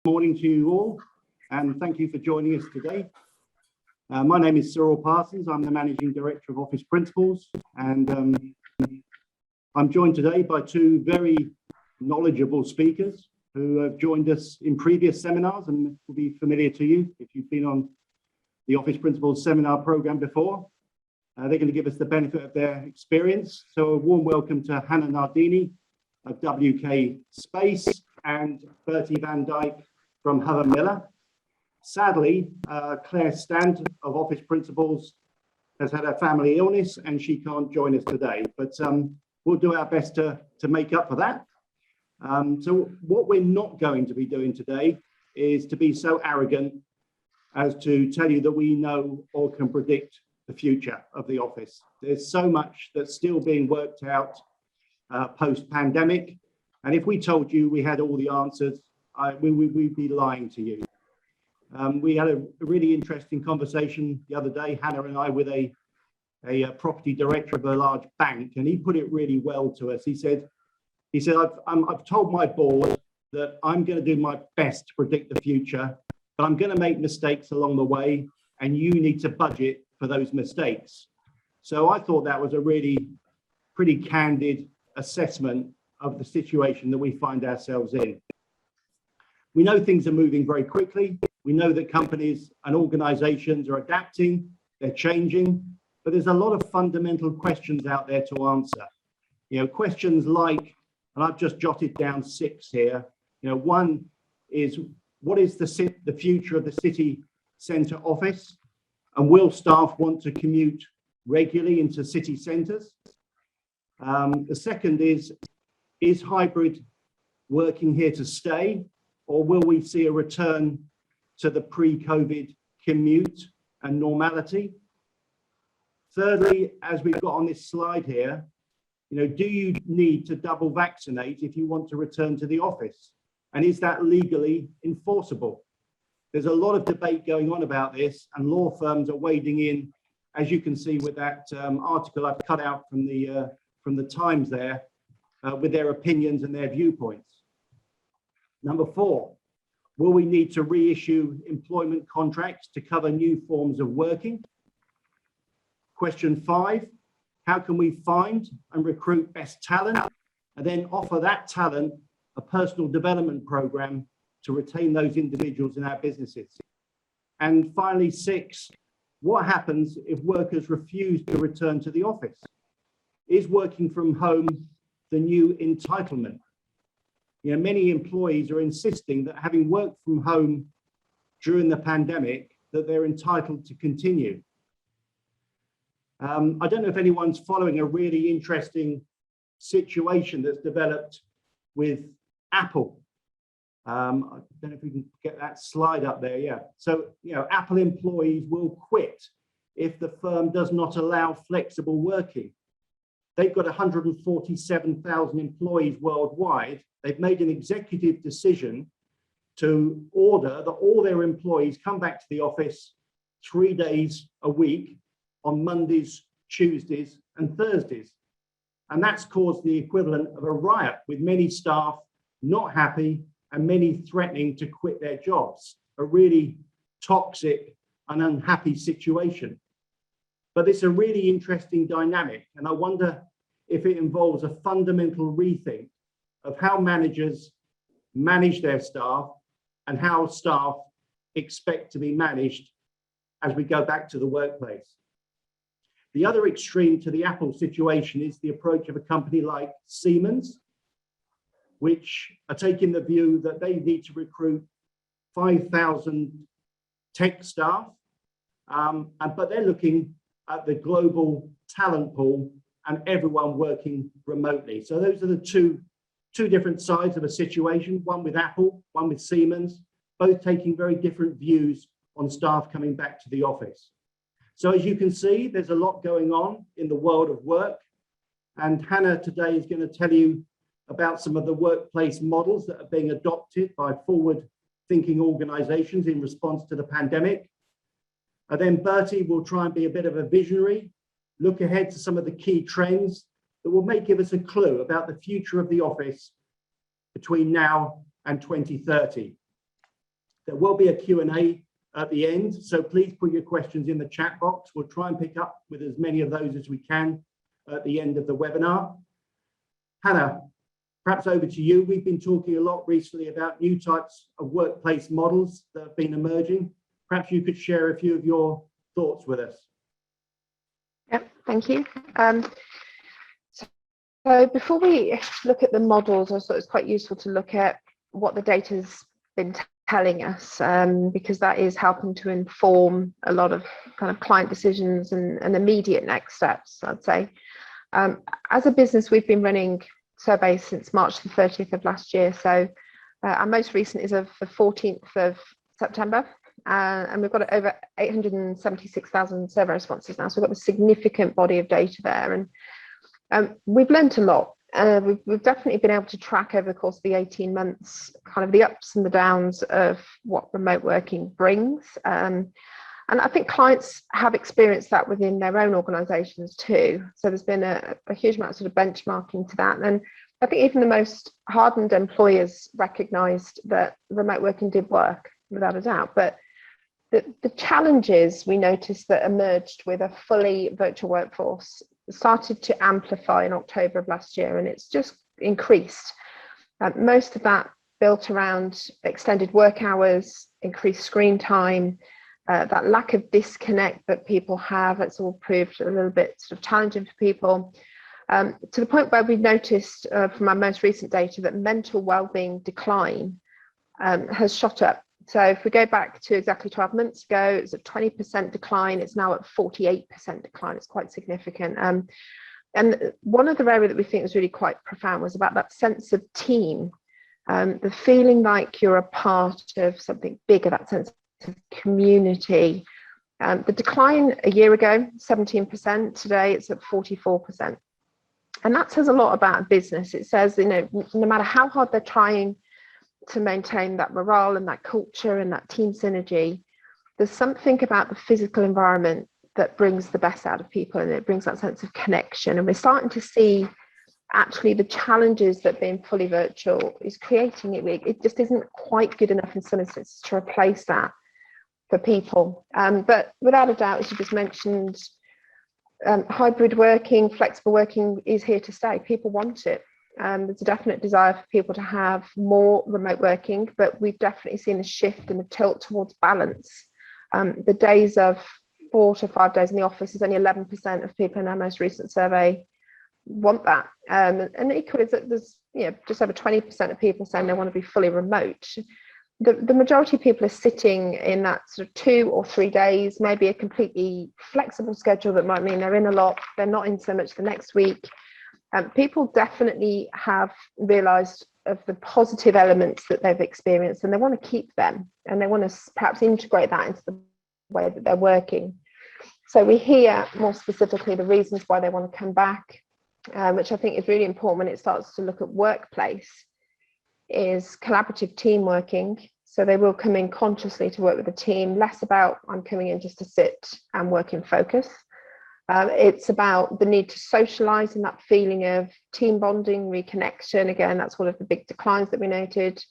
Morning to you all, and thank you for joining us today. My name is Cyril Parsons. I'm the Managing Director of Office Principals, and I'm joined today by two very knowledgeable speakers who have joined us in previous seminars and will be familiar to you if you've been on the Office Principals seminar program before. They're going to give us the benefit of their experience. So a warm welcome to Hannah Nardini of WK Space and Bertie Van Dyke from Huther Miller. Sadly, Claire Stant of Office Principals has had a family illness and she can't join us today, but we'll do our best to make up for that. So what we're not going to be doing today is to be so arrogant as to tell you that we know or can predict the future of the office. There's so much that's still being worked out post-pandemic, and if we told you we had all the answers, we'd be lying to you. We had a really interesting conversation the other day, Hannah and I, with a property director of a large bank, and he put it really well to us. He said, I've told my board that I'm going to do my best to predict the future, but I'm going to make mistakes along the way, and you need to budget for those mistakes. So I thought that was a really pretty candid assessment of the situation that we find ourselves in. We know things are moving very quickly. We know that companies and organizations are adapting, they're changing, but there's a lot of fundamental questions out there to answer. Questions like, and I've just jotted down 6 here. One is, what is the future of the city centre office? And will staff want to commute regularly into city centres? The second is hybrid working here to stay? Or will we see a return to the pre-COVID commute and normality? Thirdly, as we've got on this slide here, do you need to double vaccinate if you want to return to the office? And is that legally enforceable? There's a lot of debate going on about this, and law firms are wading in, as you can see with that article I've cut out from the Times there, with their opinions and their viewpoints. Number 4, will we need to reissue employment contracts to cover new forms of working? Question 5, how can we find and recruit best talent and then offer that talent a personal development program to retain those individuals in our businesses? And finally, 6, what happens if workers refuse to return to the office? Is working from home the new entitlement? Many employees are insisting that having worked from home during the pandemic, that they're entitled to continue. I don't know if anyone's following a really interesting situation that's developed with Apple. I don't know if we can get that slide up there. Yeah. So, Apple employees will quit if the firm does not allow flexible working. They've got 147,000 employees worldwide. They've made an executive decision to order that all their employees come back to the office 3 days a week on Mondays, Tuesdays, and Thursdays. And that's caused the equivalent of a riot, with many staff not happy and many threatening to quit their jobs. A really toxic and unhappy situation. But it's a really interesting dynamic, and I wonder if it involves a fundamental rethink of how managers manage their staff and how staff expect to be managed as we go back to the workplace. The other extreme to the Apple situation is the approach of a company like Siemens, which are taking the view that they need to recruit 5,000 tech staff, but they're looking at the global talent pool and everyone working remotely. So those are the two different sides of a situation, one with Apple, one with Siemens, both taking very different views on staff coming back to the office. So as you can see, there's a lot going on in the world of work. And Hannah today is going to tell you about some of the workplace models that are being adopted by forward-thinking organizations in response to the pandemic. And then Bertie will try and be a bit of a visionary, look ahead to some of the key trends that will give us a clue about the future of the office between now and 2030. There will be a Q&A at the end, so please put your questions in the chat box. We'll try and pick up with as many of those as we can at the end of the webinar. Hannah, perhaps over to you. We've been talking a lot recently about new types of workplace models that have been emerging. Perhaps you could share a few of your thoughts with us. Yep, thank you. So before we look at the models, I thought it's quite useful to look at what the data's been telling us, because that is helping to inform a lot of kind of client decisions and immediate next steps, I'd say. As a business, we've been running surveys since March the 30th of last year. So our most recent is of the 14th of September. And we've got over 876,000 survey responses now. So we've got a significant body of data there. And we've learned a lot. We've definitely been able to track over the course of the 18 months, kind of the ups and the downs of what remote working brings. And I think clients have experienced that within their own organisations too. So there's been a huge amount of sort of benchmarking to that. And I think even the most hardened employers recognised that remote working did work, without a doubt. But the challenges we noticed that emerged with a fully virtual workforce started to amplify in October of last year, and it's just increased. Most of that built around extended work hours, increased screen time, that lack of disconnect that people have. It's all proved a little bit sort of challenging for people, to the point where we've noticed from our most recent data that mental wellbeing decline has shot up. So if we go back to exactly 12 months ago, it's a 20% decline. It's now at 48% decline. It's quite significant. And one of the area that we think was really quite profound was about that sense of team, the feeling like you're a part of something bigger, that sense of community. The decline a year ago, 17%. Today, it's at 44%. And that says a lot about a business. It says, you know, no matter how hard they're trying to maintain that morale and that culture and that team synergy, there's something about the physical environment that brings the best out of people, and it brings that sense of connection. And we're starting to see actually the challenges that being fully virtual is creating. It just isn't quite good enough in some instances to replace that for people. But without a doubt, as you just mentioned, hybrid working, flexible working is here to stay. People want it. There's a definite desire for people to have more remote working, but we've definitely seen a shift and a tilt towards balance. The days of 4 to 5 days in the office is only 11% of people in our most recent survey want that. And equally, there's just over 20% of people saying they want to be fully remote. The majority of people are sitting in that sort of 2 or 3 days, maybe a completely flexible schedule that might mean they're in a lot, they're not in so much the next week. People definitely have realised of the positive elements that they've experienced, and they want to keep them, and they want to perhaps integrate that into the way that they're working. So we hear more specifically the reasons why they want to come back, which I think is really important when it starts to look at workplace, is collaborative team working. So they will come in consciously to work with a team, less about I'm coming in just to sit and work in focus. It's about the need to socialise and that feeling of team bonding, reconnection. Again, that's one of the big declines that we noted.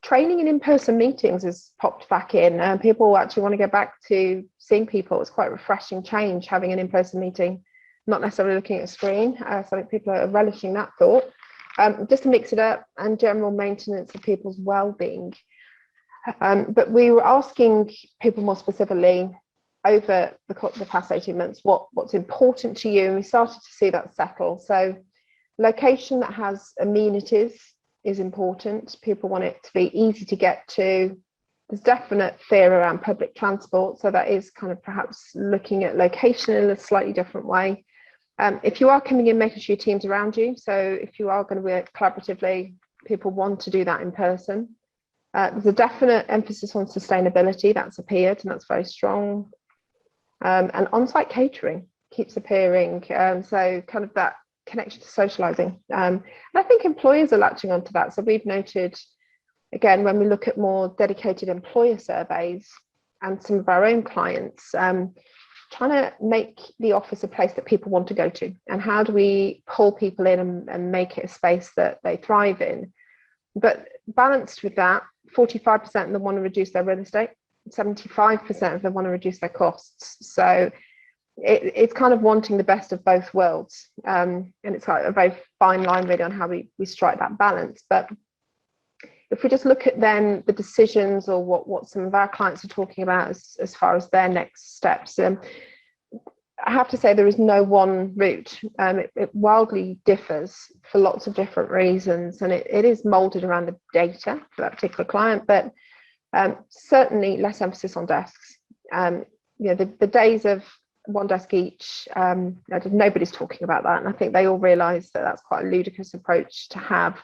Training and in-person meetings has popped back in. People actually want to go back to seeing people. It's quite a refreshing change having an in-person meeting, not necessarily looking at a screen. So I think people are relishing that thought. Just to mix it up, and general maintenance of people's well-being. But we were asking people more specifically over the past 18 months, what's important to you, and we started to see that settle. So location that has amenities is important. People want it to be easy to get to. There's definite fear around public transport, so that is kind of perhaps looking at location in a slightly different way. If you are coming in, making sure your team's around you. So if you are going to work collaboratively, people want to do that in person. There's a definite emphasis on sustainability that's appeared, and that's very strong. And on-site catering keeps appearing. So kind of that connection to socialising. And I think employers are latching onto that. So we've noted, again, when we look at more dedicated employer surveys and some of our own clients, trying to make the office a place that people want to go to, and how do we pull people in and make it a space that they thrive in. But balanced with that, 45% of them want to reduce their real estate, 75% of them want to reduce their costs. So it's kind of wanting the best of both worlds. And it's like a very fine line really on how we strike that balance. But if we just look at then the decisions or what some of our clients are talking about as far as their next steps, I have to say there is no one route. It wildly differs for lots of different reasons, and it is molded around the data for that particular client, but certainly less emphasis on desks. The days of one desk each, nobody's talking about that, and I think they all realise that that's quite a ludicrous approach to have.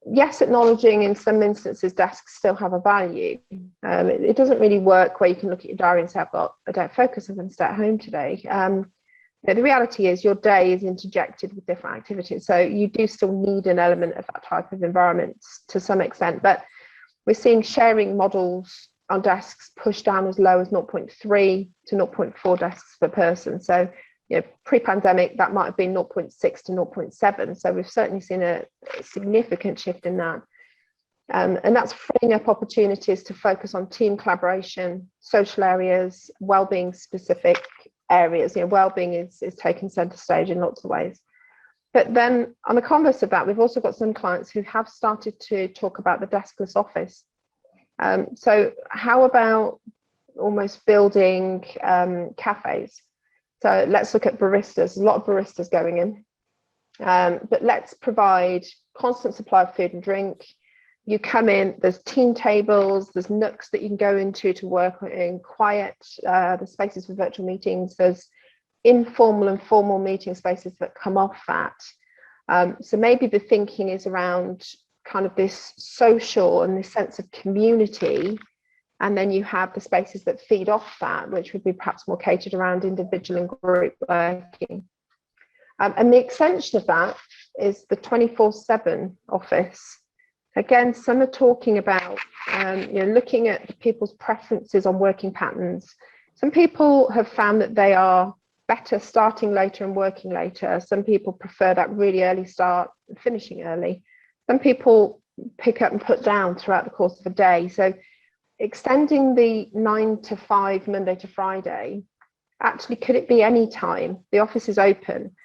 Yes, acknowledging in some instances desks still have a value. It doesn't really work where you can look at your diary and say, I've got a day of focus, I'm going to stay at home today. The reality is your day is interjected with different activities. So you do still need an element of that type of environment to some extent. But we're seeing sharing models on desks pushed down as low as 0.3 to 0.4 desks per person. So pre-pandemic, that might have been 0.6 to 0.7. So we've certainly seen a significant shift in that. And that's freeing up opportunities to focus on team collaboration, social areas, well-being specific areas. Well-being is taking centre stage in lots of ways. But then on the converse of that, we've also got some clients who have started to talk about the deskless office. So how about almost building cafes? So let's look at baristas. There's a lot of baristas going in, but let's provide constant supply of food and drink. You come in, there's team tables, there's nooks that you can go into to work in quiet, there's spaces for virtual meetings, there's informal and formal meeting spaces that come off that. So maybe the thinking is around kind of this social and this sense of community. And then you have the spaces that feed off that, which would be perhaps more catered around individual and group working. And the extension of that is the 24/7 office. Again, some are talking about looking at people's preferences on working patterns. Some people have found that they are better starting later and working later. Some people prefer that really early start and finishing early. Some people pick up and put down throughout the course of a day. So extending the 9 to 5 Monday to Friday, actually, could it be any time? The office is open,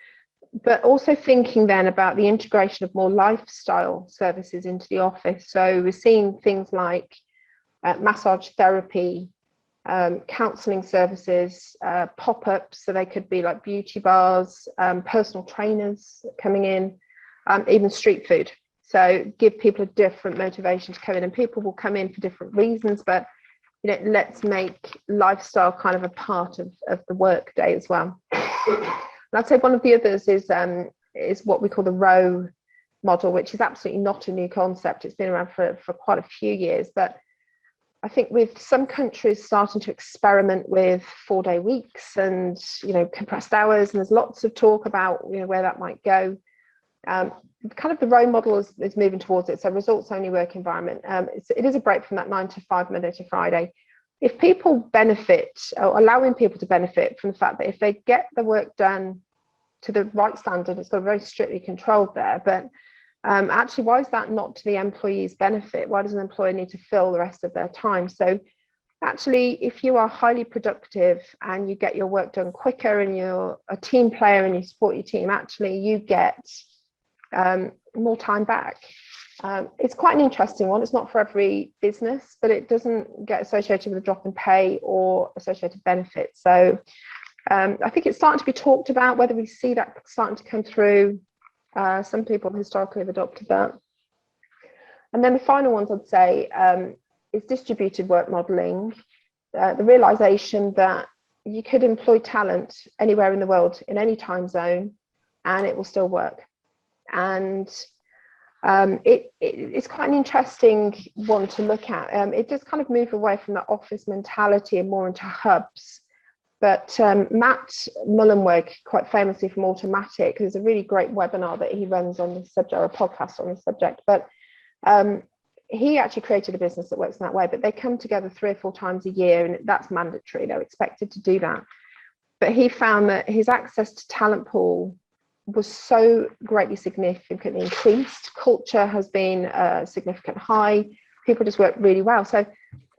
but also thinking then about the integration of more lifestyle services into the office. So we're seeing things like massage therapy, counselling services, pop-ups, so they could be like beauty bars, personal trainers coming in, even street food. So give people a different motivation to come in, and people will come in for different reasons, but let's make lifestyle kind of a part of the work day as well. And I'd say one of the others is what we call the row model, which is absolutely not a new concept. It's been around for quite a few years, but I think with some countries starting to experiment with 4-day weeks and compressed hours, and there's lots of talk about where that might go. Kind of the row model is moving towards it. So results only work environment. It is a break from that 9 to 5 Monday to Friday. If people benefit, or allowing people to benefit from the fact that if they get the work done to the right standard, it's got very strictly controlled there. But actually, why is that not to the employee's benefit? Why does an employer need to fill the rest of their time? So actually, if you are highly productive and you get your work done quicker and you're a team player and you support your team, actually you get more time back. It's quite an interesting one. It's not for every business, but it doesn't get associated with a drop in pay or associated benefits. So I think it's starting to be talked about, whether we see that starting to come through. Some people historically have adopted that. And then the final ones I'd say is distributed work modelling, the realisation that you could employ talent anywhere in the world, in any time zone, and it will still work. And it's quite an interesting one to look at. It does kind of move away from that office mentality and more into hubs. But Matt Mullenweg, quite famously from Automatic, there's a really great webinar that he runs on this subject, or a podcast on this subject. But he actually created a business that works in that way. But they come together 3 or 4 times a year, and that's mandatory. They're expected to do that. But he found that his access to talent pool was so greatly significantly increased. Culture has been a significant high. people just work really well. So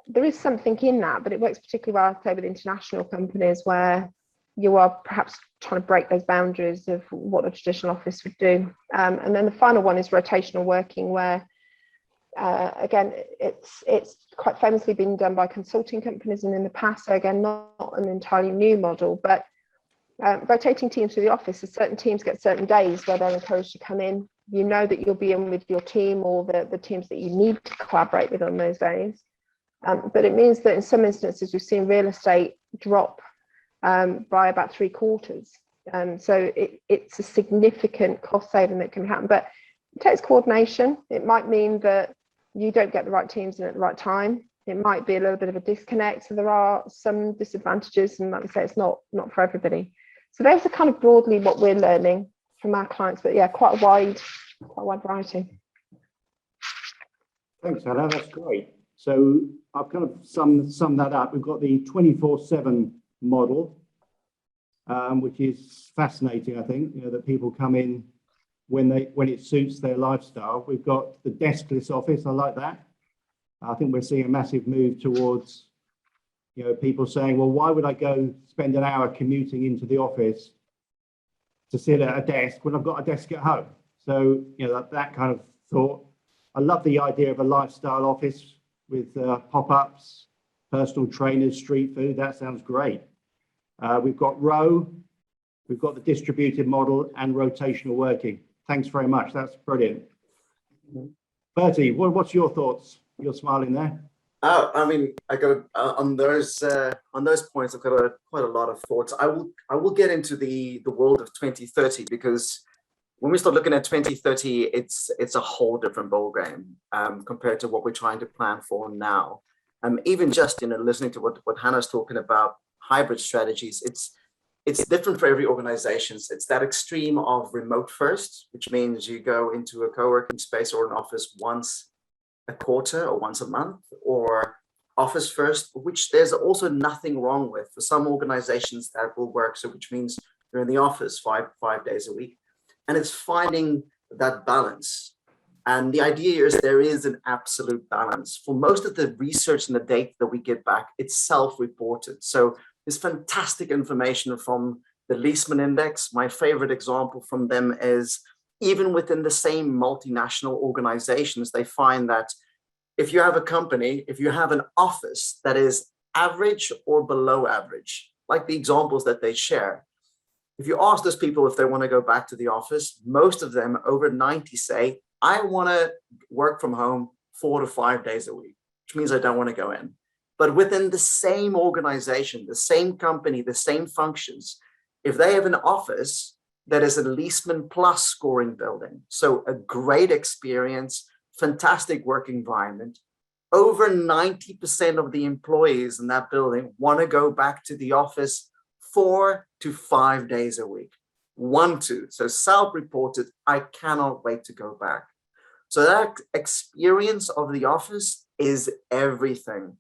there is something in that, but it works particularly well, say, with international companies where you are perhaps trying to break those boundaries of what a traditional office would do. And then the final one is rotational working, where again, it's quite famously been done by consulting companies and in the past. So again, not an entirely new model, but rotating teams through the office. So certain teams get certain days where they're encouraged to come in. You know that you'll be in with your team or the teams that you need to collaborate with on those days. But it means that in some instances we've seen real estate drop by about 3/4. So it's a significant cost saving that can happen. But it takes coordination. It might mean that you don't get the right teams in at the right time. It might be a little bit of a disconnect. So there are some disadvantages, and like we say, it's not for everybody. So those are kind of broadly what we're learning from our clients. But yeah, quite a wide variety. Thanks, Hannah. That's great. So I've kind of summed that up. We've got the 24/7 model, which is fascinating. I think that people come in when it suits their lifestyle. We've got the deskless office. I like that. I think we're seeing a massive move towards people saying, well, why would I go spend an hour commuting into the office to sit at a desk when I've got a desk at home? So that kind of thought. I love the idea of a lifestyle office with pop-ups, personal trainers, street food. That sounds great. We've got row, we've got the distributed model and rotational working. Thanks very much. That's brilliant. Bertie, what's your thoughts? You're smiling there. I mean, I got on those points. I've got quite a lot of thoughts. I will get into the world of 2030, because when we start looking at 2030, it's a whole different ballgame compared to what we're trying to plan for now. Even just listening to what Hannah's talking about, hybrid strategies, it's different for every organization. It's that extreme of remote first, which means you go into a co-working space or an office once a quarter or once a month, or office first, which there's also nothing wrong with. For some organizations that will work, so which means you're in the office five days a week. And it's finding that balance. And the idea here is there is an absolute balance. For most of the research and the data that we get back, it's self-reported. So there's fantastic information from the Leesman Index. My favorite example from them is even within the same multinational organizations, they find that if you have a company, if you have an office that is average or below average, like the examples that they share, if you ask those people if they want to go back to the office, most of them, over 90, say, I want to work from home 4 to 5 days a week, which means I don't want to go in. But within the same organization, the same company, the same functions, if they have an office that is a Leesman Plus scoring building, so a great experience, fantastic work environment, over 90% of the employees in that building want to go back to the office 4 to 5 days a week. So self-reported, I cannot wait to go back. So that experience of the office is everything.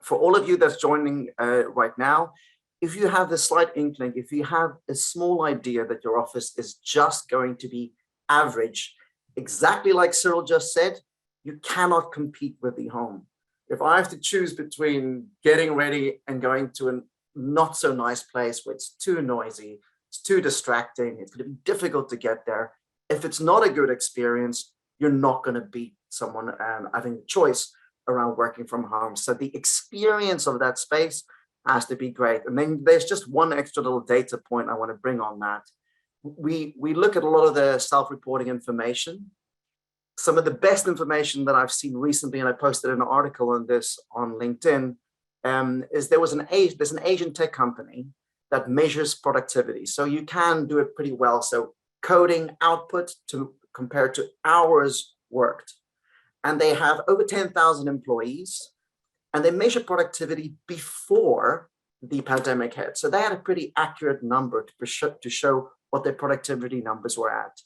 For all of you that's joining right now, if you have the slight inkling, if you have a small idea that your office is just going to be average, exactly like Cyril just said, you cannot compete with the home. If I have to choose between getting ready and going to a not so nice place where it's too noisy, it's too distracting, it's going to be difficult to get there. If it's not a good experience, you're not going to beat someone having the choice around working from home. So the experience of that space has to be great. And then there's just one extra little data point I want to bring on that. We look at a lot of the self-reporting information. Some of the best information that I've seen recently, and I posted an article on this on LinkedIn, is there's an Asian tech company that measures productivity. So you can do it pretty well. So coding output compared to hours worked. And they have over 10,000 employees, and they measure productivity before the pandemic hit. So they had a pretty accurate number to show what their productivity numbers were at.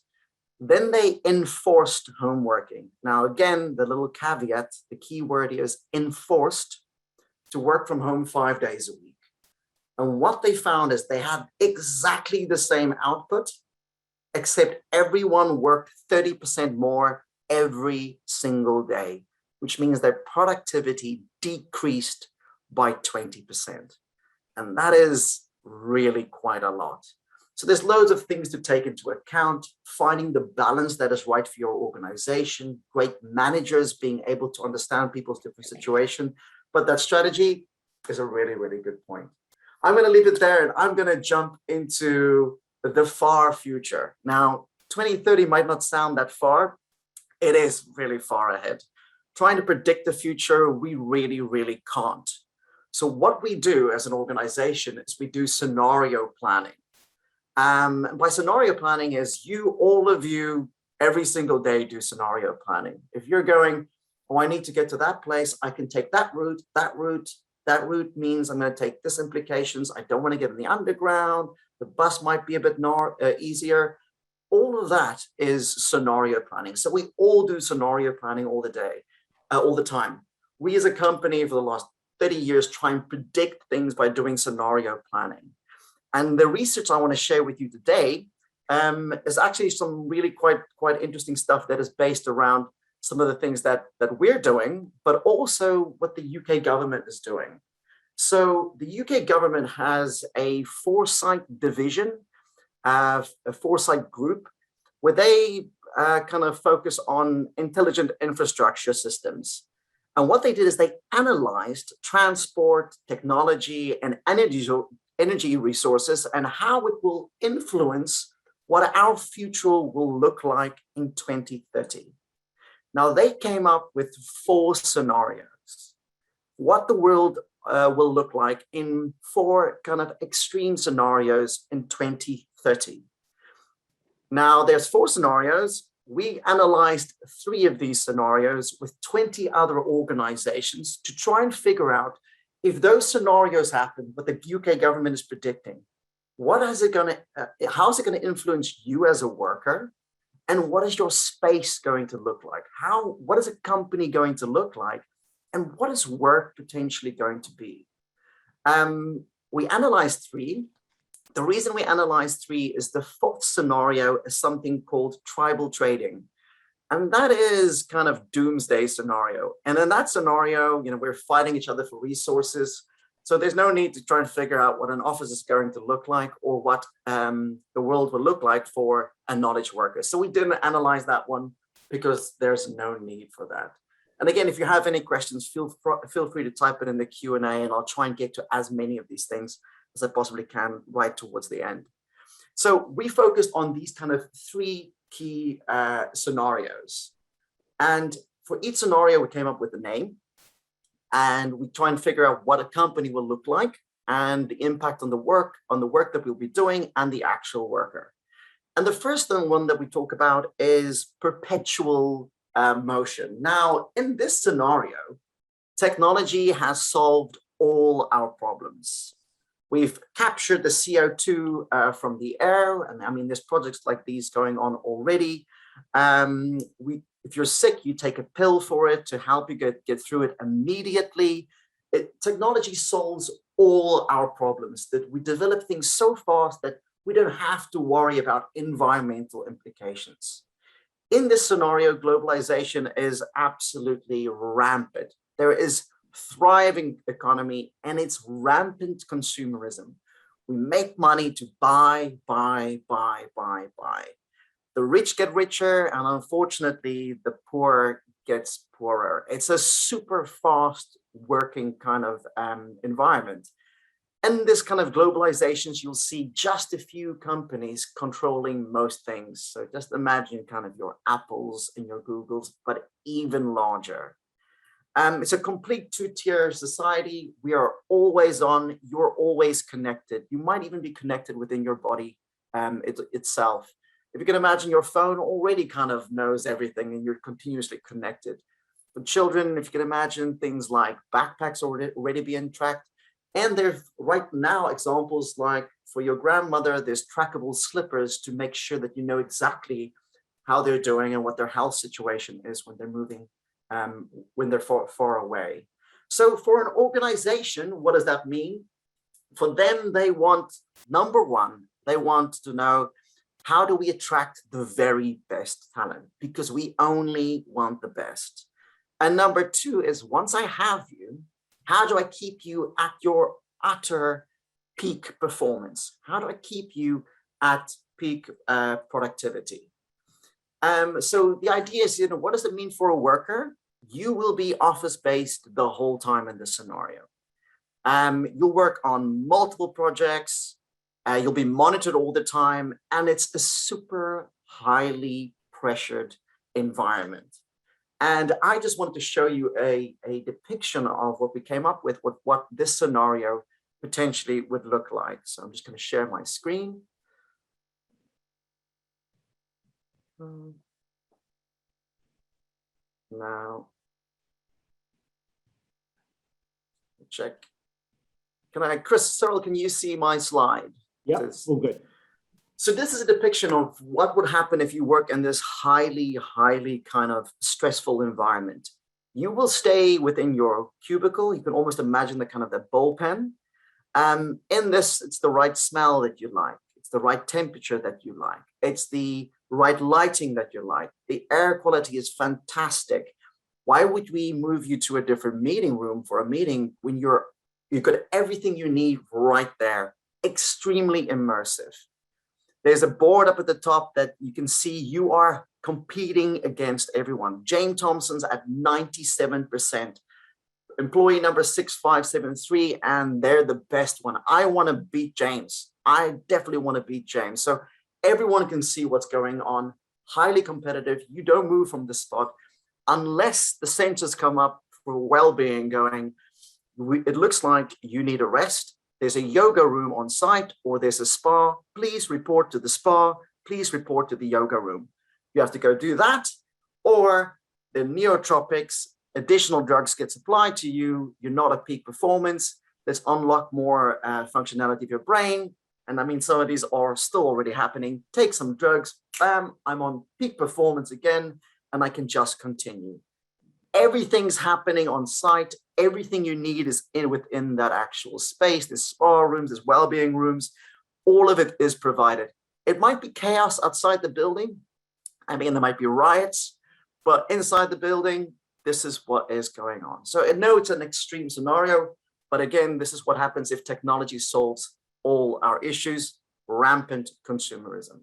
Then they enforced home working. Now, again, the little caveat, the key word is enforced to work from home 5 days a week. And what they found is they had exactly the same output, except everyone worked 30% more every single day. which means their productivity decreased by 20%. And that is really quite a lot. So there's loads of things to take into account, finding the balance that is right for your organization, great managers being able to understand people's different situation. But that strategy is a really, really good point. I'm going to leave it there and I'm going to jump into the far future. Now, 2030 might not sound that far. It is really far ahead. Trying to predict the future, we really, really can't. So what we do as an organization is we do scenario planning. By scenario planning is all of you, every single day do scenario planning. If you're going, oh, I need to get to that place, I can take that route. That route means I'm going to take this implications. I don't want to get in the underground. The bus might be a bit easier. All of that is scenario planning. So we all do scenario planning all the time. We as a company for the last 30 years try and predict things by doing scenario planning. And the research I want to share with you today is actually some really quite interesting stuff that is based around some of the things that we're doing, but also what the UK government is doing. So the UK government has a foresight division, a foresight group, where they kind of focus on intelligent infrastructure systems. And what they did is they analyzed transport, technology, and energy resources and how it will influence what our future will look like in 2030. Now, they came up with 4 scenarios, what the world will look like in 4 kind of extreme scenarios in 2030. Now, there's 4 scenarios. We analyzed 3 of these scenarios with 20 other organizations to try and figure out if those scenarios happen, what the UK government is predicting, how is it going to influence you as a worker? And what is your space going to look like? What is a company going to look like? And what is work potentially going to be? We analyzed 3. The reason we analyzed 3 is the 4th scenario is something called tribal trading. And that is kind of doomsday scenario. And in that scenario, we're fighting each other for resources. So there's no need to try and figure out what an office is going to look like or what the world will look like for a knowledge worker. So we didn't analyze that one because there's no need for that. And again, if you have any questions, feel free to type it in the Q&A and I'll try and get to as many of these things as I possibly can right towards the end. So we focused on these kind of 3 key scenarios. And for each scenario, we came up with a name. And we try and figure out what a company will look like and the impact on the work that we'll be doing and the actual worker. And the first one that we talk about is perpetual motion. Now, in this scenario, technology has solved all our problems. We've captured the CO2 from the air. And I mean, there's projects like these going on already. If you're sick, you take a pill for it to help you get through it immediately. Technology solves all our problems. That we develop things so fast that we don't have to worry about environmental implications. In this scenario, globalization is absolutely rampant. There is thriving economy and it's rampant consumerism. We make money to buy. The rich get richer, and unfortunately, the poor gets poorer. It's a super fast working kind of environment. And this kind of globalizations, you'll see just a few companies controlling most things. So just imagine kind of your Apples and your Googles, but even larger. It's a complete 2-tier society. We are always on, you're always connected. You might even be connected within your body itself. If you can imagine, your phone already kind of knows everything and you're continuously connected. For children, if you can imagine, things like backpacks already being tracked. And there's right now examples like for your grandmother, there's trackable slippers to make sure that you know exactly how they're doing and what their health situation is when they're moving, when they're far away. So for an organization, what does that mean? For them, they want, number one, they want to know, how do we attract the very best talent? Because we only want the best. And number two is, once I have you, how do I keep you at your utter peak performance? How do I keep you at peak productivity? So the idea is, what does it mean for a worker? You will be office-based the whole time in this scenario. You'll work on multiple projects. You'll be monitored all the time, and it's a super highly pressured environment. And I just wanted to show you a depiction of what we came up with, what this scenario potentially would look like. So I'm just going to share my screen. Now, check. Cyril, can you see my slide? Yeah, all good. So this is a depiction of what would happen if you work in this highly kind of stressful environment. You will stay within your cubicle. You can almost imagine the kind of the bullpen. In this, it's the right smell that you like. It's the right temperature that you like. It's the right lighting that you like. The air quality is fantastic. Why would we move you to a different meeting room for a meeting when you've got everything you need right there? Extremely immersive. There's a board up at the top that you can see you are competing against everyone. Jane Thompson's at 97%. Employee number 6573, and they're the best one. I want to beat James. I definitely want to beat James. So everyone can see what's going on. Highly competitive. You don't move from the spot unless the sensors come up for well-being going, it looks like you need a rest. There's a yoga room on site, or there's a spa. Please report to the spa. Please report to the yoga room. You have to go do that, or the neotropics, additional drugs get applied to you. You're not at peak performance. Let's unlock more functionality of your brain. And I mean, some of these are still already happening. Take some drugs. Bam, I'm on peak performance again, and I can just continue. Everything's happening on site. Everything you need is within that actual space. There's spa rooms, there's well-being rooms. All of it is provided. It might be chaos outside the building. I mean, there might be riots, but inside the building, this is what is going on. So I know it's an extreme scenario, but again, this is what happens if technology solves all our issues: rampant consumerism.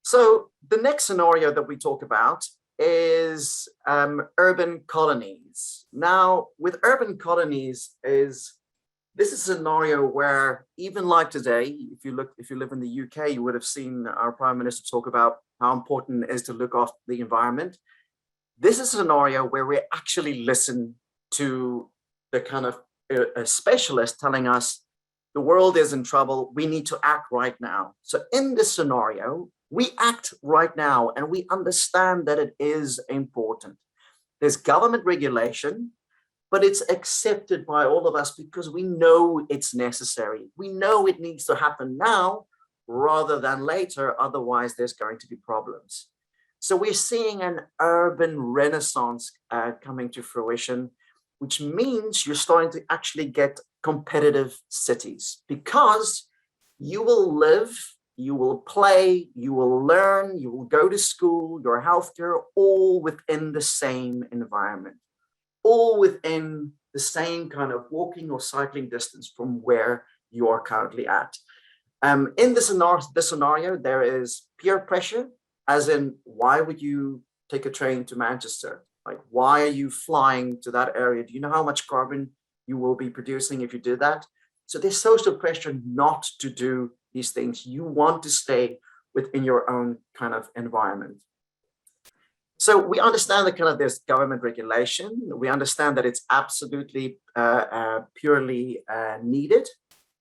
So the next scenario that we talk about is urban colonies. Now, with urban colonies, this is a scenario where, even like today, if you live in the UK, you would have seen our Prime Minister talk about how important it is to look after the environment. This is a scenario where we actually listen to the kind of a specialist telling us the world is in trouble. We need to act right now. So in this scenario, we act right now, and we understand that it is important. There's government regulation, but it's accepted by all of us because we know it's necessary. We know it needs to happen now rather than later, otherwise there's going to be problems. So we're seeing an urban renaissance coming to fruition, which means you're starting to actually get competitive cities, because you will live, you will play, you will learn, you will go to school, your healthcare, all within the same environment, all within the same kind of walking or cycling distance from where you are currently at. In this scenario, there is peer pressure, as in, why would you take a train to Manchester? Like, why are you flying to that area? Do you know how much carbon you will be producing if you do that? So there's social pressure not to do these things. You want to stay within your own kind of environment. So we understand that kind of there's government regulation. We understand that it's absolutely purely needed,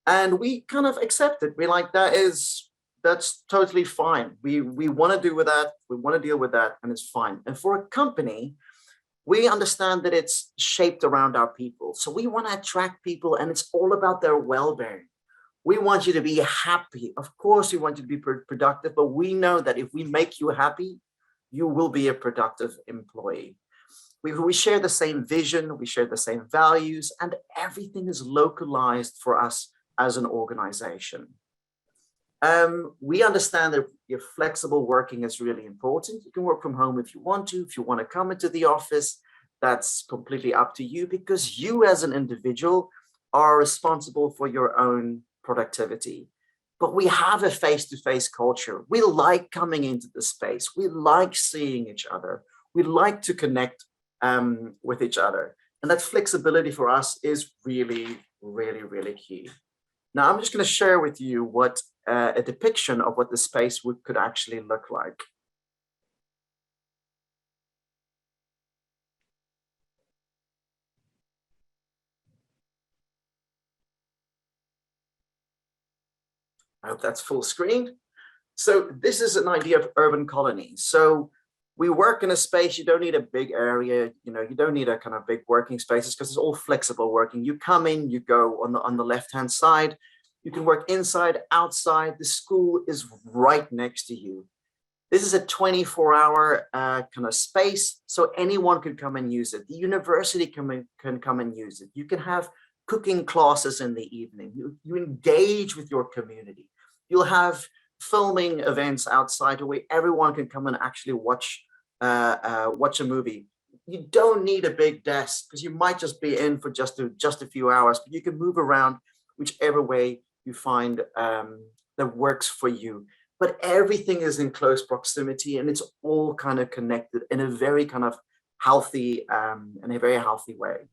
and we kind of accept it. We're like, that's totally fine. We want to do with that. We want to deal with that, and it's fine. And for a company, we understand that it's shaped around our people. So we want to attract people, and it's all about their well-being. We want you to be happy. Of course, we want you to be productive, but we know that if we make you happy, you will be a productive employee. We share the same vision, we share the same values, and everything is localized for us as an organization. We understand that your flexible working is really important. You can work from home if you want to. If you want to come into the office, that's completely up to you, because you as an individual are responsible for your own productivity. But we have a face-to-face culture. We like coming into the space. We like seeing each other. We like to connect with each other. And that flexibility for us is really, really, really key. Now, I'm just going to share with you what a depiction of what the space could actually look like. I hope that's full screen. So this is an idea of urban colonies. So we work in a space, you don't need a big area, you don't need a kind of big working spaces, because it's all flexible working. You come in, you go on the left-hand side, you can work inside, outside, the school is right next to you. This is a 24-hour kind of space, so anyone can come and use it. The university can come and use it. You can have cooking classes in the evening. You engage with your community. You'll have filming events outside where everyone can come and actually watch a movie. You don't need a big desk, because you might just be in for just a few hours, but you can move around whichever way you find that works for you. But everything is in close proximity, and it's all kind of connected in a very kind of healthy, way.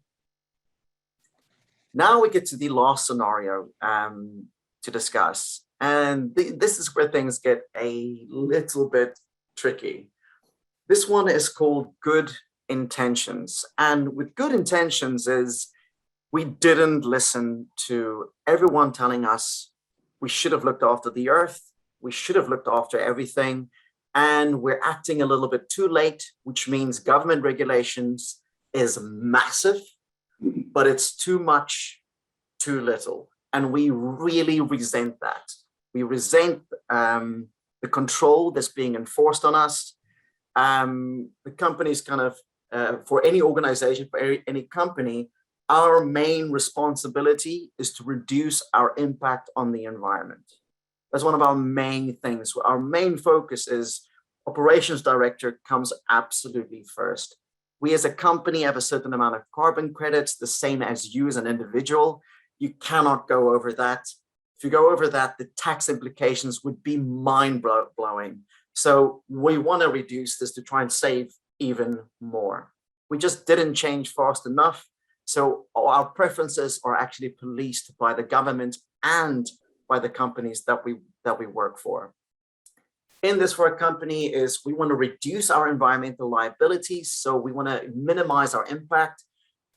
Now we get to the last scenario to discuss. And this is where things get a little bit tricky. This one is called good intentions. And with good intentions is we didn't listen to everyone telling us we should have looked after the earth, we should have looked after everything, and we're acting a little bit too late, which means government regulations is massive, but it's too much, too little. And we really resent that. We resent the control that's being enforced on us. The company's kind of, for any organization, for any company, our main responsibility is to reduce our impact on the environment. That's one of our main things. Our main focus is operations director comes absolutely first. We as a company have a certain amount of carbon credits, the same as you as an individual. You cannot go over that. If you go over that, the tax implications would be mind-blowing. So we want to reduce this to try and save even more. We just didn't change fast enough. So our preferences are actually policed by the government and by the companies that we work for. In this for a company is we want to reduce our environmental liabilities. So we want to minimize our impact.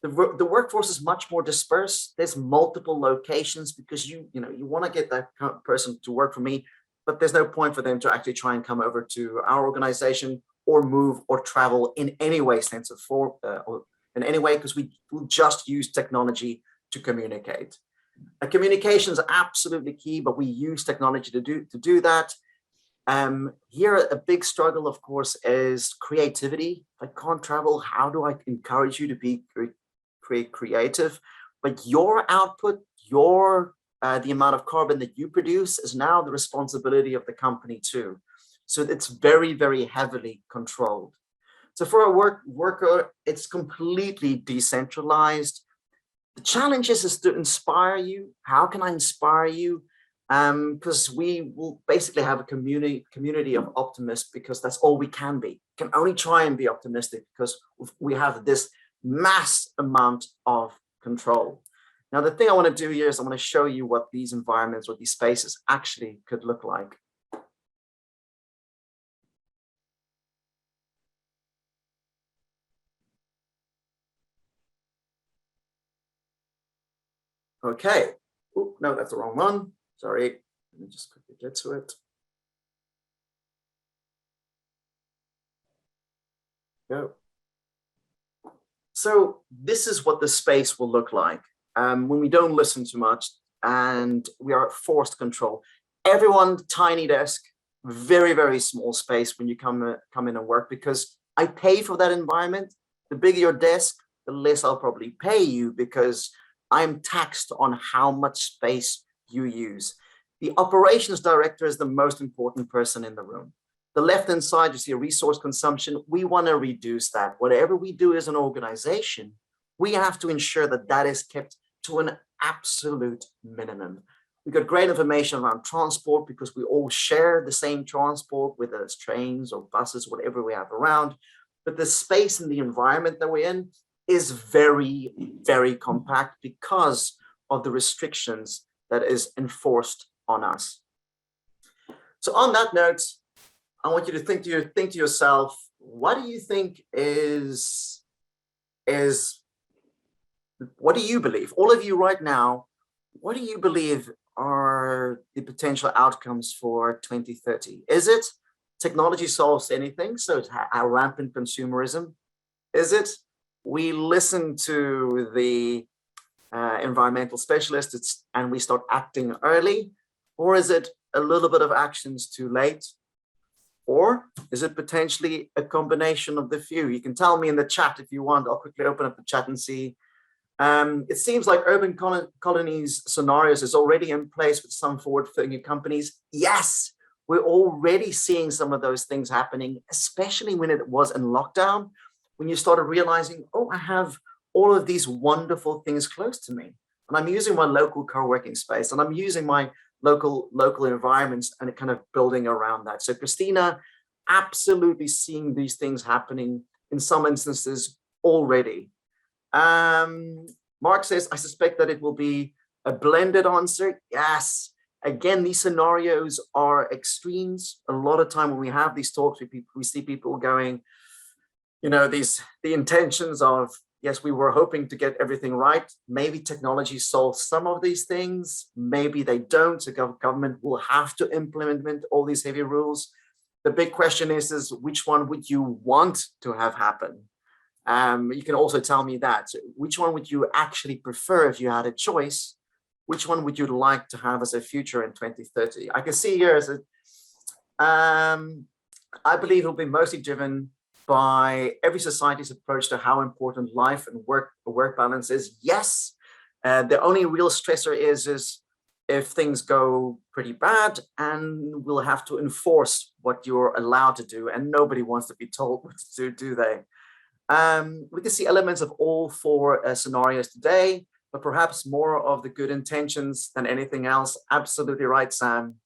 The workforce is much more dispersed. There's multiple locations, because you want to get that person to work for me, but there's no point for them to actually try and come over to our organization or move or travel in any way, sense of form, or in any way, because we will just use technology to communicate. Communication is absolutely key, but we use technology to do that. Here, a big struggle, of course, is creativity. If I can't travel, how do I encourage you to be creative? But your output, the amount of carbon that you produce is now the responsibility of the company too. So it's very, very heavily controlled. So for a worker, it's completely decentralized. The challenge is to inspire you. How can I inspire you? Because we will basically have a community of optimists, because that's all we can be. We can only try and be optimistic because we have this mass amount of control. Now, the thing I want to do here is I want to show you what these environments or these spaces actually could look like. Okay. Ooh, no, that's the wrong one. Sorry. Let me just quickly get to it. Go. So this is what the space will look like when we don't listen too much and we are at forced control. Everyone, tiny desk, very, very small space when you come in and work, because I pay for that environment. The bigger your desk, the less I'll probably pay you, because I'm taxed on how much space you use. The operations director is the most important person in the room. The left-hand side, you see resource consumption. We want to reduce that. Whatever we do as an organization, we have to ensure that that is kept to an absolute minimum. We got great information around transport because we all share the same transport, whether it's trains or buses, whatever we have around. But the space and the environment that we're in is very, very compact because of the restrictions that is enforced on us. So on that note, I want you to think to yourself, what do you think what do you believe? All of you right now, what do you believe are the potential outcomes for 2030? Is it technology solves anything? So it's our rampant consumerism? Is it we listen to the environmental specialists and we start acting early? Or is it a little bit of actions too late? Or is it potentially a combination of the few? You can tell me in the chat if you want. I'll quickly open up the chat and see. It seems like urban colonies scenarios is already in place with some forward-thinking companies. Yes, we're already seeing some of those things happening, especially when it was in lockdown, when you started realizing, oh, I have all of these wonderful things close to me. And I'm using my local co-working space and I'm using my local environments and kind of building around that. So Christina, absolutely seeing these things happening in some instances already. Mark says, I suspect that it will be a blended answer. Yes. Again, these scenarios are extremes. A lot of time when we have these talks with people, we see people going, you know, the intentions of, yes, we were hoping to get everything right. Maybe technology solves some of these things. Maybe they don't. So government will have to implement all these heavy rules. The big question is which one would you want to have happen? You can also tell me that. So which one would you actually prefer if you had a choice? Which one would you like to have as a future in 2030? I can see here as I believe it will be mostly driven by every society's approach to how important life and work balance is. Yes, the only real stressor is if things go pretty bad and we'll have to enforce what you're allowed to do, and nobody wants to be told what to do they? We can see elements of all four scenarios today, but perhaps more of the good intentions than anything else. Absolutely right, Sam.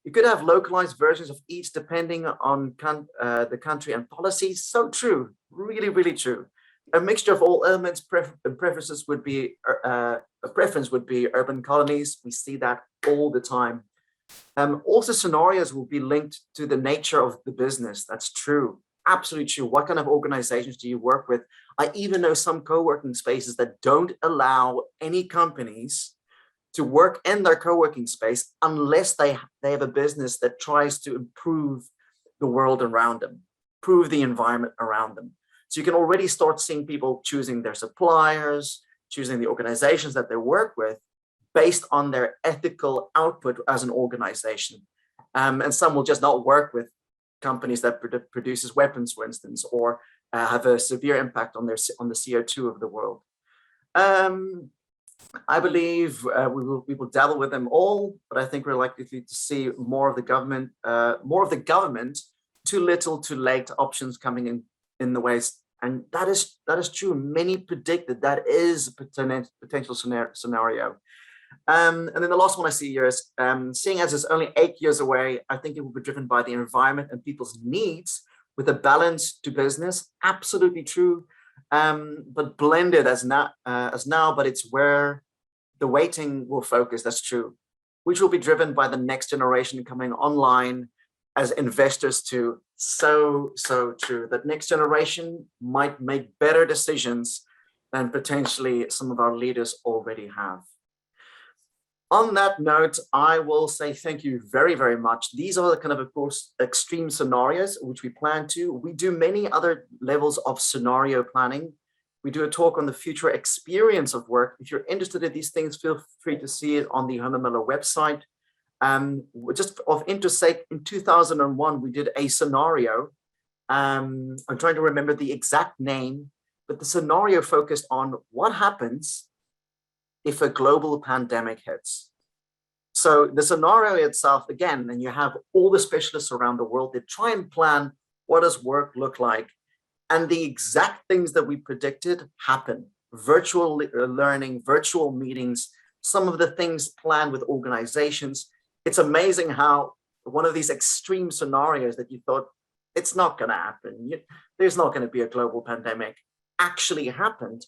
You could have localized versions of each depending on the country and policies. So true, really, really true. A mixture of all elements. Preferences would be a preference would be urban colonies. We see that all the time. Also, scenarios will be linked to the nature of the business. That's true, absolutely true. What kind of organizations do you work with? I even know some co-working spaces that don't allow any companies to work in their co-working space unless they have a business that tries to improve the world around them, improve the environment around them. So you can already start seeing people choosing their suppliers, choosing the organizations that they work with based on their ethical output as an organization. And some will just not work with companies that produces weapons, for instance, or have a severe impact on the CO2 of the world. I believe we will dabble with them all, but I think we're likely to see more of the government, too little, too late options coming in the ways, and that is true. Many predict that is a potential scenario. And then the last one I see here is seeing as it's only 8 years away, I think it will be driven by the environment and people's needs with a balance to business. Absolutely true. But blended as now, but it's where the weighting will focus. That's true, which will be driven by the next generation coming online as investors too. So true. That next generation might make better decisions than potentially some of our leaders already have. On that note, I will say thank you very, very much. These are the kind of course, extreme scenarios which we plan to. We do many other levels of scenario planning. We do a talk on the future experience of work. If you're interested in these things, feel free to see it on the Hunter Miller website. Just of interest, in 2001, we did a scenario. I'm trying to remember the exact name, but the scenario focused on what happens if a global pandemic hits. So the scenario itself, again, and you have all the specialists around the world that try and plan what does work look like. And the exact things that we predicted happen. Virtual learning, virtual meetings, some of the things planned with organizations. It's amazing how one of these extreme scenarios that you thought it's not going to happen, there's not going to be a global pandemic, actually happened.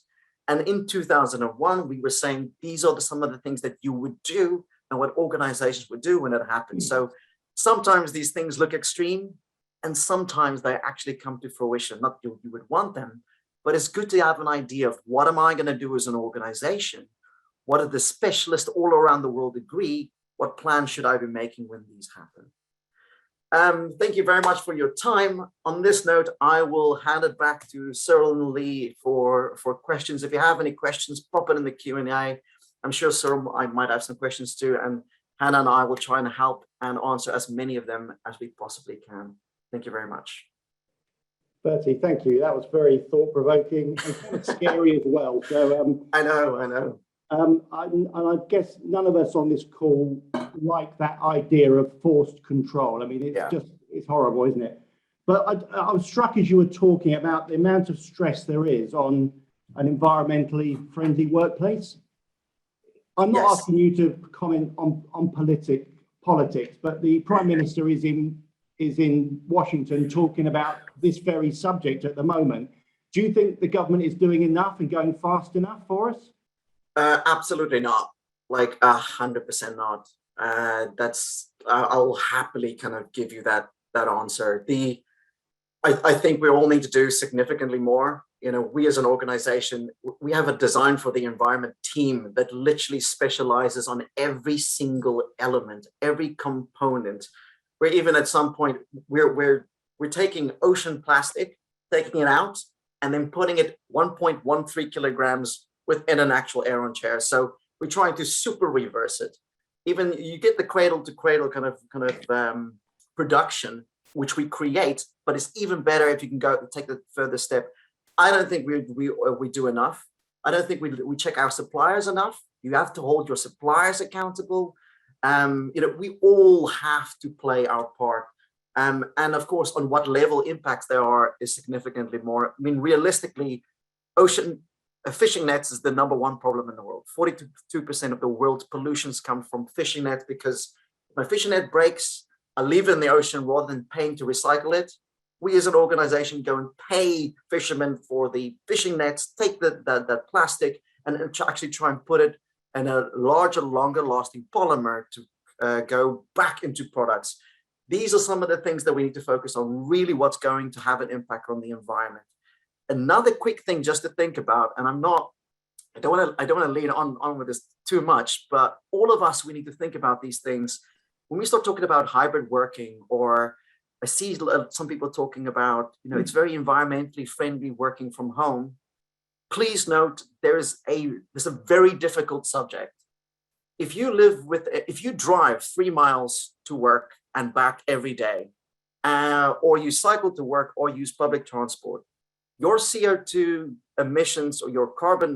And in 2001, we were saying these are some of the things that you would do and what organizations would do when it happens. So sometimes these things look extreme and sometimes they actually come to fruition. Not you would want them, but it's good to have an idea of what am I going to do as an organization? What are the specialists all around the world agree? What plans should I be making when these happen? Thank you very much for your time. On this note, I will hand it back to Cyril and Lee for questions. If you have any questions, pop it in the Q&A. I'm sure Cyril I might have some questions too, and Hannah and I will try and help and answer as many of them as we possibly can. Thank you very much. Bertie, thank you. That was very thought-provoking and kind of scary as well. So I know. And I guess none of us on this call like that idea of forced control. I mean, it's horrible, isn't it? But I was struck as you were talking about the amount of stress there is on an environmentally friendly workplace. I'm not asking you to comment on politics, but the Prime Minister is in Washington talking about this very subject at the moment. Do you think the government is doing enough and going fast enough for us? Absolutely not. Like 100% not. I'll happily kind of give you that answer. I think we all need to do significantly more. You know, we as an organization, we have a design for the environment team that literally specializes on every single element, every component. Where even at some point we're taking ocean plastic, taking it out, and then putting it 1.13 kilograms within an actual Aeron chair. So we're trying to super reverse it. Even you get the cradle to cradle kind of production, which we create, but it's even better if you can go take the further step. I don't think we do enough. I don't think we check our suppliers enough. You have to hold your suppliers accountable. We all have to play our part. And of course, on what level impacts there are is significantly more. I mean, realistically, fishing nets is the #1 problem in the world. 42% of the world's pollutions come from fishing nets because if my fishing net breaks, I leave it in the ocean rather than paying to recycle it. We as an organization go and pay fishermen for the fishing nets, take that plastic and actually try and put it in a larger, longer lasting polymer to go back into products. These are some of the things that we need to focus on, really what's going to have an impact on the environment. Another quick thing just to think about, and I don't want to lean on with this too much, but all of us, we need to think about these things. When we start talking about hybrid working, or I see some people talking about, it's very environmentally friendly working from home. Please note, there's a very difficult subject. If you drive 3 miles to work and back every day, or you cycle to work or use public transport, your CO2 emissions or your carbon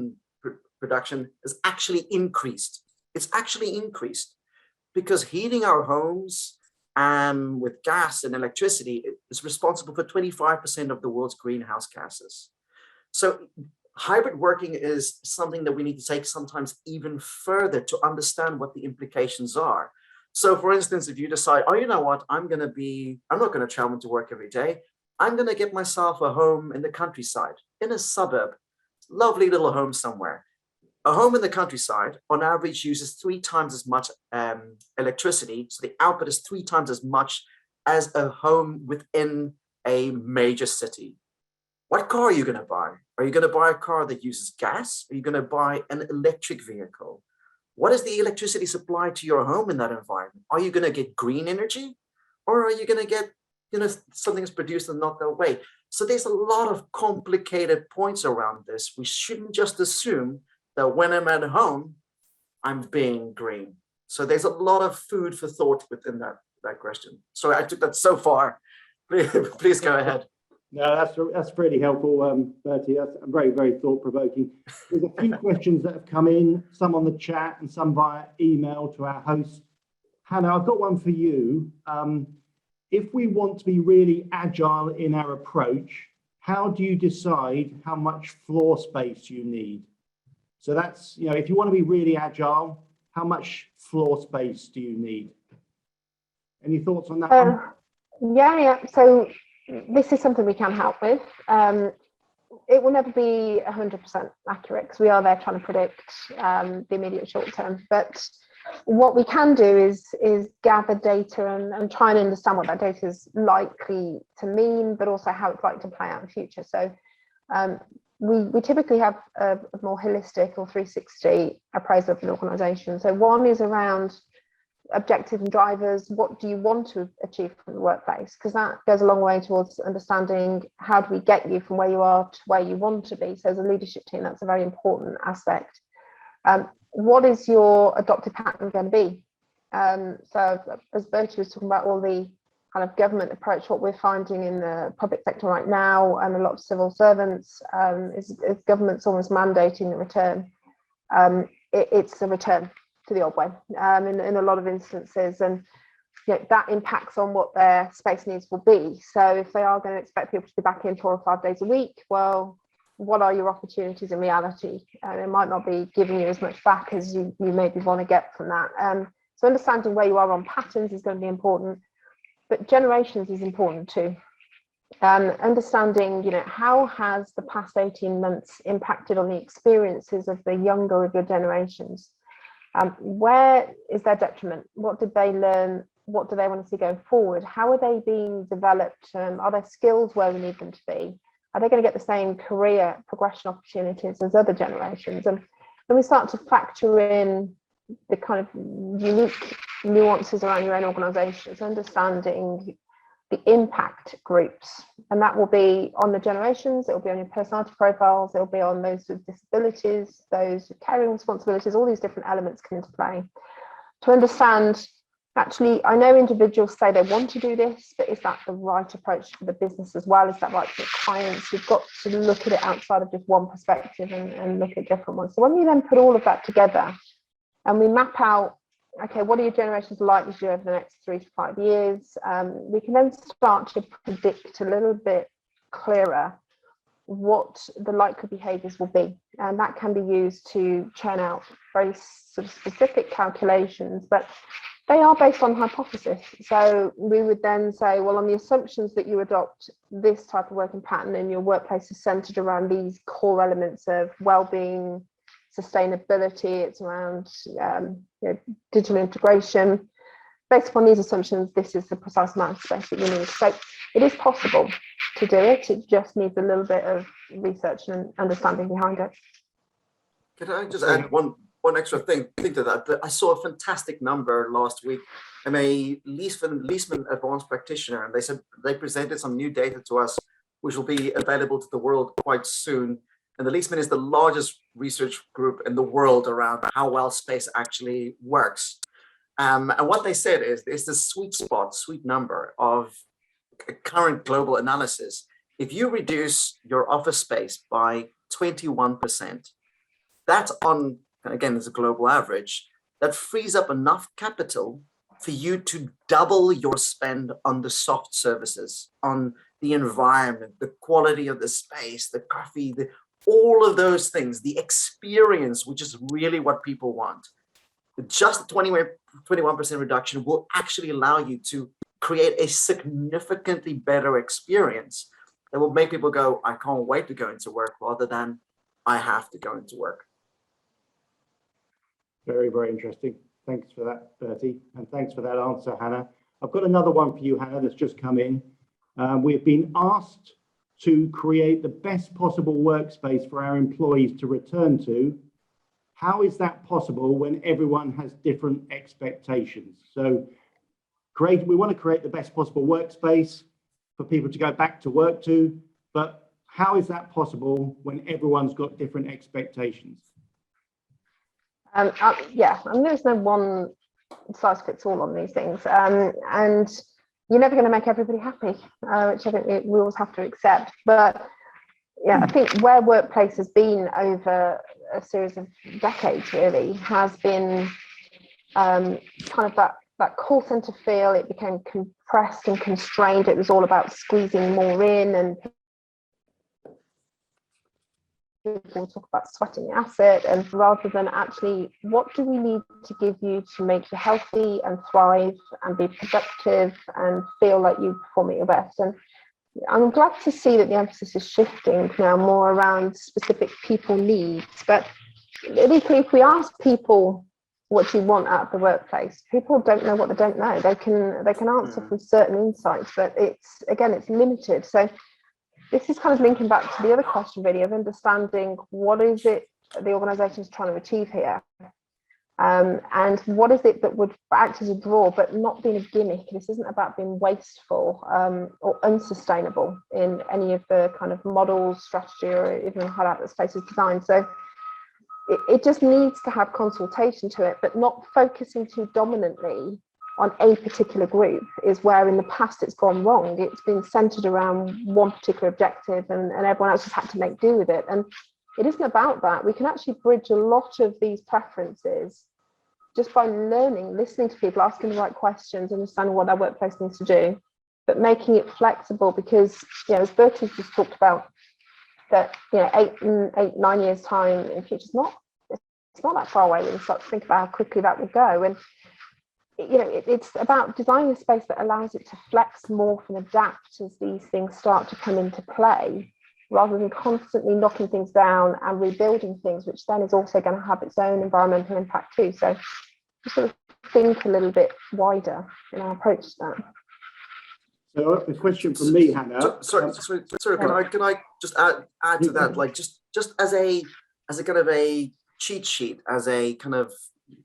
production is actually increased. It's actually increased because heating our homes with gas and electricity is responsible for 25% of the world's greenhouse gases. So hybrid working is something that we need to take sometimes even further to understand what the implications are. So for instance, if you decide, oh, you know what, I'm not going to travel to work every day. I'm going to get myself a home in the countryside, in a suburb, lovely little home somewhere. A home in the countryside, on average, uses 3 times as much electricity. So the output is 3 times as much as a home within a major city. What car are you going to buy? Are you going to buy a car that uses gas? Are you going to buy an electric vehicle? What is the electricity supply to your home in that environment? Are you going to get green energy? Or are you going to get something that's produced and not that way? So there's a lot of complicated points around this. We shouldn't just assume that when I'm at home, I'm being green. So there's a lot of food for thought within that question. Sorry, I took that so far. Please go ahead. No, that's really helpful, Bertie. That's very, very thought-provoking. There's a few questions that have come in, some on the chat and some via email to our host, Hannah, I've got one for you. If we want to be really agile in our approach, how do you decide how much floor space you need? So that's, if you want to be really agile, how much floor space do you need? Any thoughts on that one? Yeah. So this is something we can help with. It will never be 100% accurate because we are there trying to predict the immediate short term. But what we can do is gather data and try and understand what that data is likely to mean, but also how it's likely to play out in the future. So we typically have a more holistic or 360 appraisal of an organisation. So one is around objectives and drivers. What do you want to achieve from the workplace? Because that goes a long way towards understanding how do we get you from where you are to where you want to be. So as a leadership team, that's a very important aspect. What is your adopted pattern going to be? So as Bertie was talking about all the kind of government approach, what we're finding in the public sector right now and a lot of civil servants is government's almost mandating the return. It's a return to the old way in a lot of instances, and that impacts on what their space needs will be. So if they are going to expect people to be back in 4 or 5 days a week, well, what are your opportunities in reality? And it might not be giving you as much back as you maybe want to get from that. So understanding where you are on patterns is going to be important, but generations is important too. Understanding, how has the past 18 months impacted on the experiences of the younger of your generations? Where is their detriment? What did they learn? What do they want to see going forward? How are they being developed? Are their skills where we need them to be? Are they going to get the same career progression opportunities as other generations? And when we start to factor in the kind of unique nuances around your own organisations, understanding the impact groups, and that will be on the generations, it will be on your personality profiles, it will be on those with disabilities, those with caring responsibilities, all these different elements come into play. To understand, actually, I know individuals say they want to do this, but is that the right approach for the business as well? Is that right for clients? You've got to look at it outside of just one perspective and look at different ones. So when we then put all of that together and we map out, okay, what are your generations likely to do over the next 3 to 5 years? We can then start to predict a little bit clearer what the likely behaviours will be. And that can be used to churn out very sort of specific calculations, but they are based on hypothesis. So we would then say, well, on the assumptions that you adopt this type of working pattern and your workplace is centred around these core elements of well-being, sustainability, it's around digital integration. Based upon these assumptions, this is the precise amount of space that you need. So it is possible to do it. It just needs a little bit of research and understanding behind it. Can I just add one extra thing to that? I saw a fantastic number last week. I'm a Leesman advanced practitioner, and they said they presented some new data to us, which will be available to the world quite soon. And the Leesman is the largest research group in the world around how well space actually works. And what they said is there's this sweet number of current global analysis. If you reduce your office space by 21%, that's on, again, as a global average, that frees up enough capital for you to double your spend on the soft services, on the environment, the quality of the space, the coffee, all of those things, the experience, which is really what people want. Just the 21% reduction will actually allow you to create a significantly better experience that will make people go, I can't wait to go into work, rather than I have to go into work. Very, very interesting. Thanks for that, Bertie. And thanks for that answer, Hannah. I've got another one for you, Hannah, that's just come in. We've been asked to create the best possible workspace for our employees to return to. How is that possible when everyone has different expectations? So we want to create the best possible workspace for people to go back to work to, but how is that possible when everyone's got different expectations? There's no one size fits all on these things. And you're never going to make everybody happy, which I think we always have to accept. But yeah, I think where workplace has been over a series of decades really has been kind of that that call center feel. It became compressed and constrained. It was all about squeezing more in, and people talk about sweating the asset, and rather than actually what do we need to give you to make you healthy and thrive and be productive and feel like you perform at your best. And I'm glad to see that the emphasis is shifting now more around specific people needs. But equally, if we ask people what you want out of the workplace, people don't know what they don't know. They can answer from certain insights, but it's limited. So this is kind of linking back to the other question, really, of understanding what is it that the organisation is trying to achieve here, and what is it that would act as a draw, but not being a gimmick. This isn't about being wasteful or unsustainable in any of the kind of models, strategy, or even how that space is designed. So it just needs to have consultation to it, but not focusing too dominantly on a particular group is where in the past it's gone wrong. It's been centered around one particular objective, and everyone else has had to make do with it. And it isn't about that. We can actually bridge a lot of these preferences just by learning, listening to people, asking the right questions, understanding what their workplace needs to do, but making it flexible. Because, as Bertie's just talked about, that 8-9 years time in the future is not, it's not that far away when you start to think about how quickly that will go. And it's about designing a space that allows it to flex, morph and adapt as these things start to come into play, rather than constantly knocking things down and rebuilding things, which then is also going to have its own environmental impact too. So just sort of think a little bit wider in our approach to that. So a question from me, Hannah. Sorry. Can I just add to that? Like just as a kind of a cheat sheet, as a kind of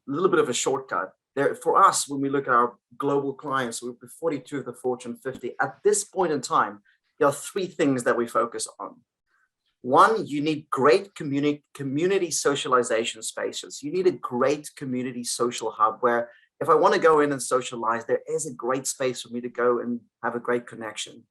little bit of a shortcut. There, for us, when we look at our global clients, we're 42 of the Fortune 50. At this point in time, there are 3 things that we focus on. One, you need great community socialization spaces. You need a great community social hub where if I want to go in and socialize, there is a great space for me to go and have a great connection.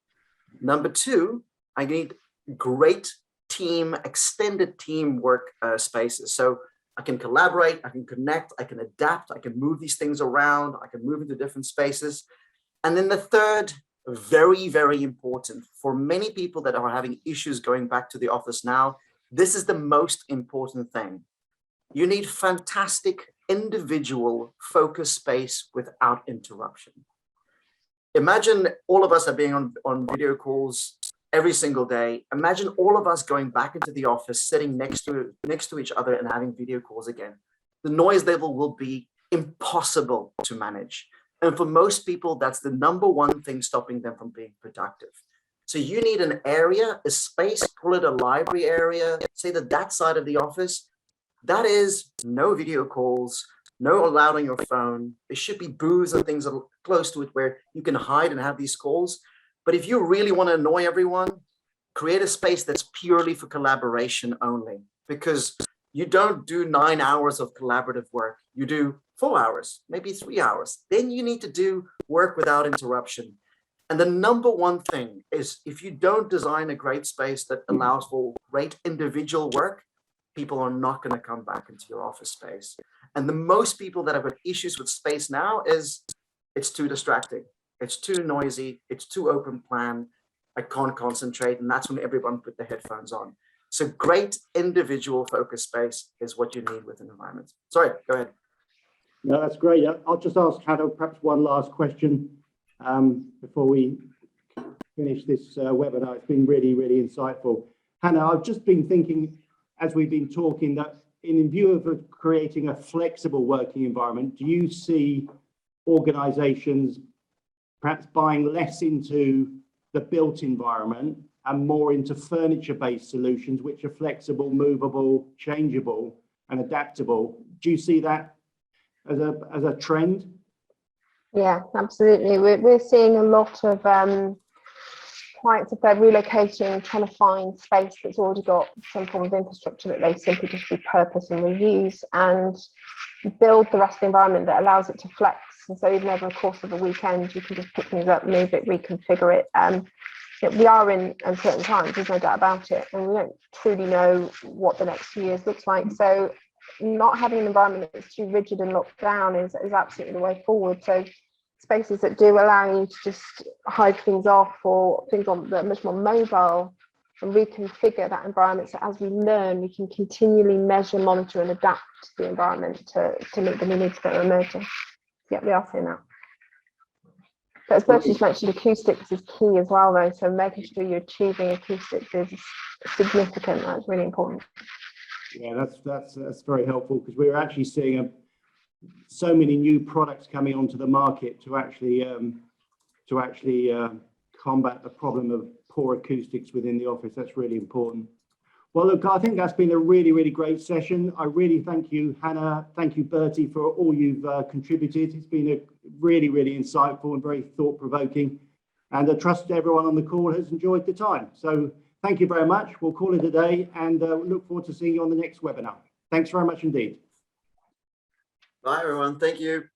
Number 2, I need great extended teamwork spaces. So I can collaborate, I can connect, I can adapt, I can move these things around, I can move into different spaces. And then the third, very, very important for many people that are having issues going back to the office now, this is the most important thing. You need fantastic individual focus space without interruption. Imagine all of us are being on video calls every single day. Imagine all of us going back into the office, sitting next to each other and having video calls again. The noise level will be impossible to manage. And for most people, that's the number one thing stopping them from being productive. So you need an area, a space, call it a library area, say that side of the office, that is no video calls, no allowed on your phone. There should be booths and things close to it where you can hide and have these calls. But if you really want to annoy everyone, create a space that's purely for collaboration only, because you don't do 9 hours of collaborative work. You do 4 hours, maybe 3 hours. Then you need to do work without interruption. And the number one thing is if you don't design a great space that allows for great individual work, people are not going to come back into your office space. And the most people that have got issues with space now is it's too distracting. It's too noisy. It's too open plan. I can't concentrate. And that's when everyone put their headphones on. So great individual focus space is what you need with an environment. Sorry, go ahead. No, that's great. I'll just ask Hannah perhaps one last question before we finish this webinar. It's been really, really insightful. Hannah, I've just been thinking as we've been talking that in view of creating a flexible working environment, do you see organizations perhaps buying less into the built environment and more into furniture-based solutions, which are flexible, movable, changeable, and adaptable? Do you see that as a trend? Yeah, absolutely. We're seeing a lot of clients, if they're relocating, trying to find space that's already got some form of infrastructure that they simply just repurpose and reuse and build the rest of the environment that allows it to flex. And so even over the course of a weekend, you can just pick things up, move it, reconfigure it. We are in uncertain times, there's no doubt about it, and we don't truly know what the next few years looks like. So not having an environment that's too rigid and locked down is absolutely the way forward. So spaces that do allow you to just hide things off, or things on that are much more mobile, and reconfigure that environment. So as we learn, we can continually measure, monitor, and adapt to the environment to meet the new needs that are emerging. Yeah, we are seeing that. But as Bertie's mentioned, acoustics is key as well, though. So making sure you're achieving acoustics is significant. That's really important. Yeah, that's very helpful, because we're actually seeing so many new products coming onto the market to actually combat the problem of poor acoustics within the office. That's really important. Well, look, I think that's been a really, really great session. I really thank you, Hannah. Thank you, Bertie, for all you've contributed. It's been a really, really insightful and very thought-provoking. And I trust everyone on the call has enjoyed the time. So thank you very much. We'll call it a day, and look forward to seeing you on the next webinar. Thanks very much indeed. Bye, everyone. Thank you.